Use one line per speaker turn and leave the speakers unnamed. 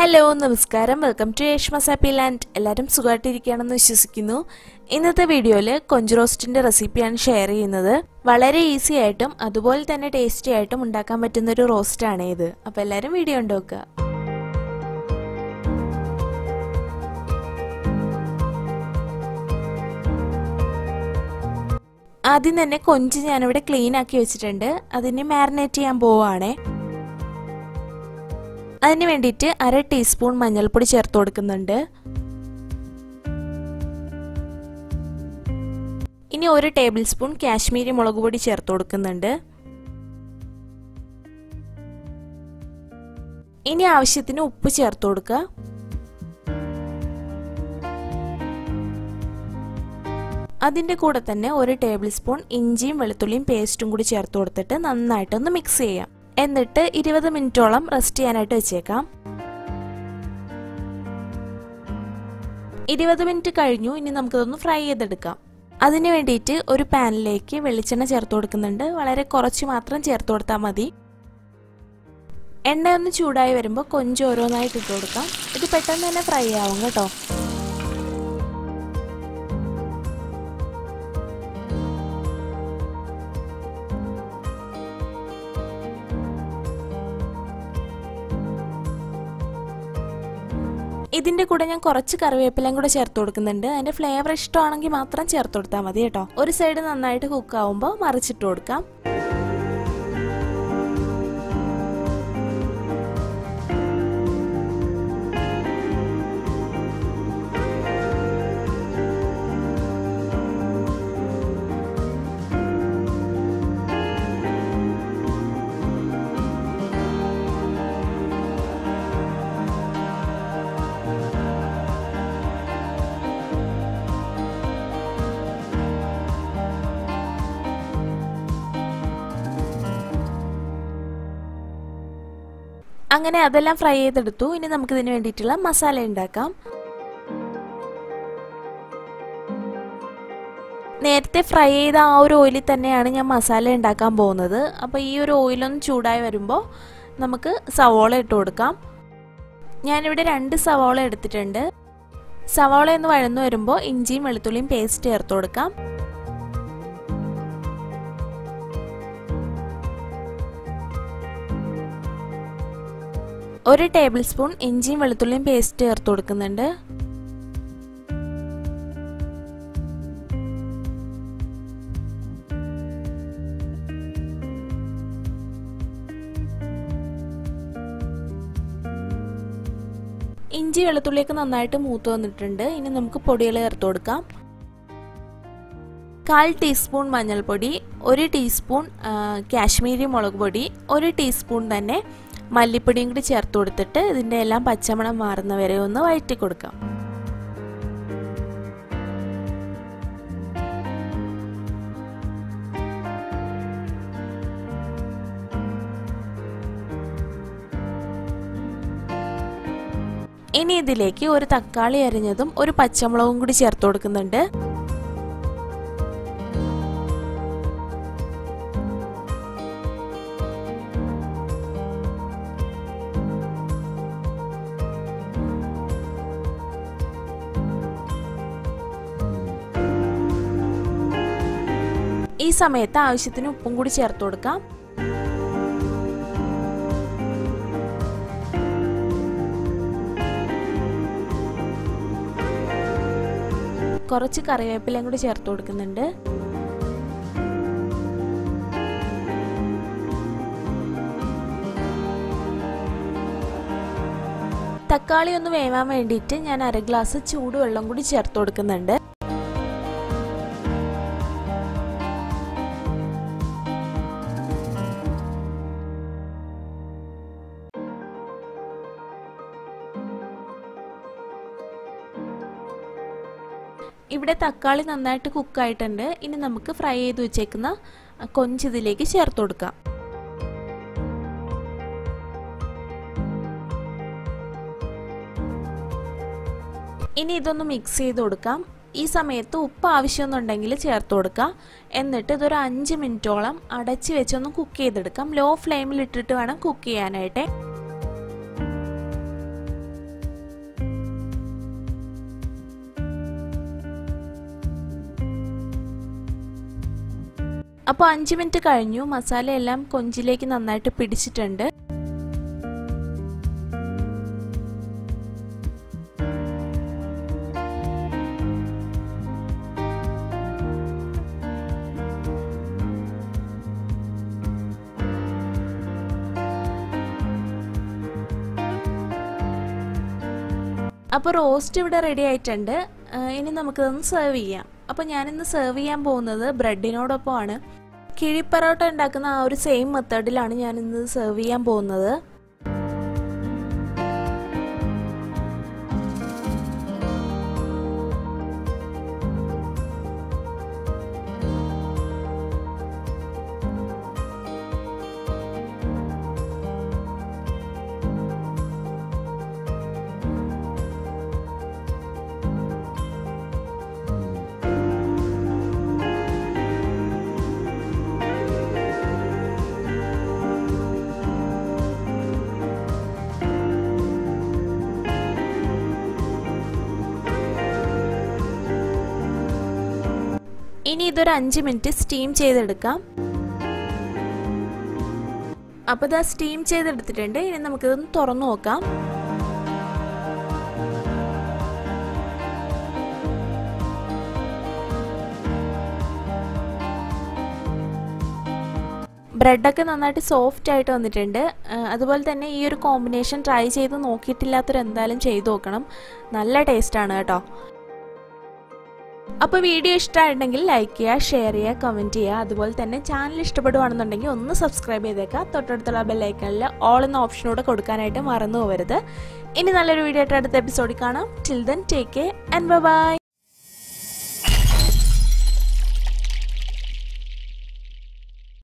Hello നമസ്കാരം welcome to യേഷ്മസ് happy land. എല്ലാവരും സുഖമായിട്ടിരിക്കുകയാണെന്ന് വിശ്വസിക്കുന്നു. ഇന്നത്തെ വീഡിയോയിൽ കൊഞ്ച് റോസ്റ്റിൻ്റെ റെസിപ്പിയാണ് ഷെയർ ചെയ്യുന്നത്. വളരെ ഈസി ആയിട്ടും അതുപോലെ തന്നെ ടേസ്റ്റി ആയിട്ടും ഉണ്ടാക്കാൻ പറ്റുന്നൊരു റോസ്റ്റാണ് ഇത്. അപ്പോൾ എല്ലാവരും വീഡിയോ കണ്ടു നോക്കുക. ആദ്യം തന്നെ കൊഞ്ച് ഞാനിവിടെ ക്ലീൻ ആക്കി വെച്ചിട്ടുണ്ട്. അതിനെ മാരിനേറ്റ് ചെയ്യാൻ പോവുകയാണേ. അതിന് വേണ്ടിയിട്ട് 1/2 ടീസ്പൂൺ മഞ്ഞൾപ്പൊടി ചേർത്ത് കൊടുക്കുന്നുണ്ട്. ഇനി 1 ടേബിൾ സ്പൂൺ കാശ്മീരി മുളക് പൊടി ചേർത്ത് കൊടുക്കുന്നുണ്ട്. ഇനി ആവശ്യത്തിന് ഉപ്പ് ചേർത്ത് കൊടുക്കുക. അതിൻ്റെ കൂടെ തന്നെ 1 ടേബിൾ സ്പൂൺ ഇഞ്ചിയും വെളുത്തുള്ളിയും പേസ്റ്റും കൂടി ചേർത്ത് കൊടുത്തിട്ട് നന്നായിട്ടൊന്ന് മിക്സ് ചെയ്യാം. എന്നിട്ട് 20 മിനിറ്റോളം റെസ്റ്റ് ചെയ്യാനായിട്ട് വെച്ചേക്കാം. 20 മിനിറ്റ് കഴിഞ്ഞു. ഇനി നമുക്കിതൊന്ന് ഫ്രൈ ചെയ്തെടുക്കാം. അതിന് വേണ്ടിയിട്ട് ഒരു പാനിലേക്ക് വെളിച്ചെണ്ണ ചേർത്ത് കൊടുക്കുന്നുണ്ട്. വളരെ കുറച്ച് മാത്രം ചേർത്ത് കൊടുത്താൽ മതി. എണ്ണ ഒന്ന് ചൂടായി വരുമ്പോൾ കൊഞ്ച് ഓരോന്നായിട്ട് ഇട്ട് കൊടുക്കാം. ഇത് പെട്ടെന്ന് തന്നെ ഫ്രൈ ആവും കേട്ടോ. ഇതിൻ്റെ കൂടെ ഞാൻ കുറച്ച് കറിവേപ്പിലയും കൂടെ ചേർത്ത് കൊടുക്കുന്നുണ്ട്. അതിൻ്റെ ഫ്ലേവർ ഇഷ്ടമാണെങ്കിൽ മാത്രം ചേർത്ത് കൊടുത്താൽ മതി കേട്ടോ. ഒരു സൈഡ് നന്നായിട്ട് കുക്ക് ആവുമ്പോൾ മറിച്ചിട്ട് കൊടുക്കാം. അങ്ങനെ അതെല്ലാം ഫ്രൈ ചെയ്തെടുത്തു. ഇനി നമുക്കിതിന് വേണ്ടിയിട്ടുള്ള മസാല ഉണ്ടാക്കാം. നേരത്തെ ഫ്രൈ ചെയ്ത ആ ഒരു ഓയിലിൽ തന്നെയാണ് ഞാൻ മസാല ഉണ്ടാക്കാൻ പോകുന്നത്. അപ്പോൾ ഈ ഒരു ഓയിലൊന്ന് ചൂടായി വരുമ്പോൾ നമുക്ക് സവോള ഇട്ട് കൊടുക്കാം. ഞാനിവിടെ 2 സവോള എടുത്തിട്ടുണ്ട്. സവോള ഒന്ന് വഴന്നു വരുമ്പോൾ ഇഞ്ചിയും വെളുത്തുള്ളിയും പേസ്റ്റ് ചേർത്ത് കൊടുക്കാം. ഒരു ടേബിൾ സ്പൂൺ ഇഞ്ചിയും വെളുത്തുള്ളിയും പേസ്റ്റ് ചേർത്ത് കൊടുക്കുന്നുണ്ട്. ഇഞ്ചി വെളുത്തുള്ളിയൊക്കെ നന്നായിട്ട് മൂത്ത് വന്നിട്ടുണ്ട്. ഇനി നമുക്ക് പൊടികൾ ചേർത്ത് കൊടുക്കാം. 1/4 ടീസ്പൂൺ മഞ്ഞൾപ്പൊടി, 1 ടീസ്പൂൺ കാശ്മീരി മുളക് പൊടി, 1 ടീസ്പൂൺ തന്നെ മല്ലിപ്പൊടിയും കൂടി ചേർത്ത് കൊടുത്തിട്ട് ഇതിൻ്റെ എല്ലാം പച്ചമണം മാറുന്ന വരെ ഒന്ന് വഴറ്റി കൊടുക്കാം. ഇനി ഇതിലേക്ക് ഒരു തക്കാളി അരിഞ്ഞതും 1 പച്ചമുളകും കൂടി ചേർത്ത് കൊടുക്കുന്നുണ്ട്. ഈ സമയത്ത് ആവശ്യത്തിന് ഉപ്പും കൂടി ചേർത്ത് കൊടുക്കാം. കുറച്ച് കറിവേപ്പിലയും കൂടി ചേർത്ത് കൊടുക്കുന്നുണ്ട്. തക്കാളി ഒന്ന് വേവാൻ വേണ്ടിയിട്ട് ഞാൻ 1/2 ഗ്ലാസ് ചൂടുവെള്ളം കൂടി ചേർത്ത് കൊടുക്കുന്നുണ്ട്. ഇവിടെ തക്കാളി നന്നായിട്ട് കുക്കായിട്ടുണ്ട്. ഇനി നമുക്ക് ഫ്രൈ ചെയ്ത് വെച്ചേക്കുന്ന കൊഞ്ച് ഇതിലേക്ക് ചേർത്ത് കൊടുക്കാം. ഇനി ഇതൊന്ന് മിക്സ് ചെയ്ത് കൊടുക്കാം. ഈ സമയത്ത് ഉപ്പ് ആവശ്യമെന്നുണ്ടെങ്കിൽ ചേർത്ത് കൊടുക്കുക. എന്നിട്ട് ഇതൊരു 5 മിനിറ്റോളം അടച്ച് വെച്ചൊന്ന് കുക്ക് ചെയ്തെടുക്കാം. ലോ ഫ്ലെയിമിൽ ഇട്ടിട്ട് വേണം കുക്ക് ചെയ്യാനായിട്ട്. അപ്പോൾ 5 മിനിറ്റ് കഴിഞ്ഞു. മസാലയെല്ലാം കൊഞ്ചിലേക്ക് നന്നായിട്ട് പിടിച്ചിട്ടുണ്ട്. അപ്പോൾ റോസ്റ്റ് ഇവിടെ റെഡി ആയിട്ടുണ്ട്. ഇനി നമുക്കിതൊന്ന് സെർവ് ചെയ്യാം. അപ്പോൾ ഞാനിന്ന് സെർവ് ചെയ്യാൻ പോകുന്നത് ബ്രെഡിനോടൊപ്പമാണ്. കിഴിപ്പറോട്ട ഉണ്ടാക്കുന്ന ആ ഒരു സെയിം മെത്തേഡിലാണ് ഞാനിന്ന് സെർവ് ചെയ്യാൻ പോകുന്നത്. ഇനി ഇതൊരു 5 മിനിറ്റ് സ്റ്റീം ചെയ്തെടുക്കാം. അപ്പോൾ ഇത് സ്റ്റീം ചെയ്തെടുത്തിട്ടുണ്ട്. ഇനി നമുക്കിതൊന്ന് തുറന്നു നോക്കാം. ബ്രെഡൊക്കെ നന്നായിട്ട് സോഫ്റ്റ് ആയിട്ട് വന്നിട്ടുണ്ട്. അതുപോലെ തന്നെ ഈ ഒരു കോമ്പിനേഷൻ ട്രൈ ചെയ്ത് നോക്കിയിട്ടില്ലാത്തവർ എന്തായാലും ചെയ്ത് നോക്കണം. നല്ല ടേസ്റ്റാണ് കേട്ടോ. അപ്പോൾ വീഡിയോ ഇഷ്ടമായിട്ടുണ്ടെങ്കിൽ ലൈക്ക് ചെയ്യുക, ഷെയർ ചെയ്യുക, കമൻറ്റ് ചെയ്യുക. അതുപോലെ തന്നെ ചാനൽ ഇഷ്ടപ്പെടുവാണെന്നുണ്ടെങ്കിൽ ഒന്ന് സബ്സ്ക്രൈബ് ചെയ്തേക്കുക. തൊട്ടടുത്തുള്ള ബെല്ലൈക്കണിൽ ഓൾ എന്ന ഓപ്ഷനോട് കൊടുക്കാനായിട്ട് മറന്നു പോകരുത്. ഇനി നല്ലൊരു വീഡിയോ ആയിട്ട് അടുത്ത എപ്പിസോഡിൽ കാണാം. Till then take care and by.